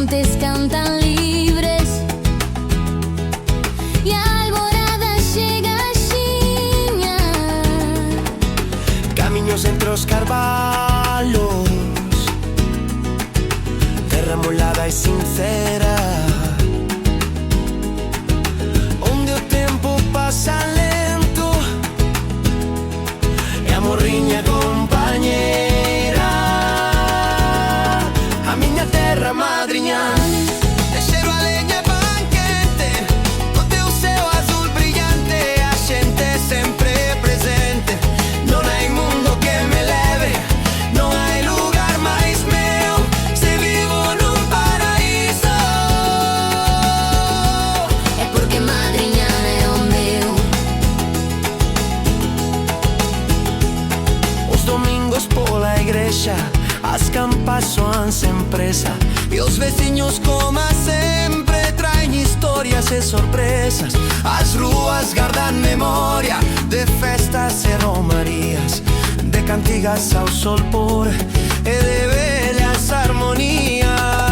montes cantan libres e a alvorada chega axiña. Camiños entre os carvalhos, terra molada e sincera, onde o tempo pasa lento e a morriña compañera. A miña terra madriña, de cheiro a leña pan quente, o teu ceo azul brillante, a xente sempre presente. Non hai mundo que me leve, non hai lugar máis meu, se vivo nun paraíso. É porque Madriña é o meu. Os domingos pola igrexa, as campas soan sen presa, e os veciños como sempre traen historias e sorpresas. As rúas gardan memoria de festas e romarías, de cantigas ao sol por e de vellas armonías.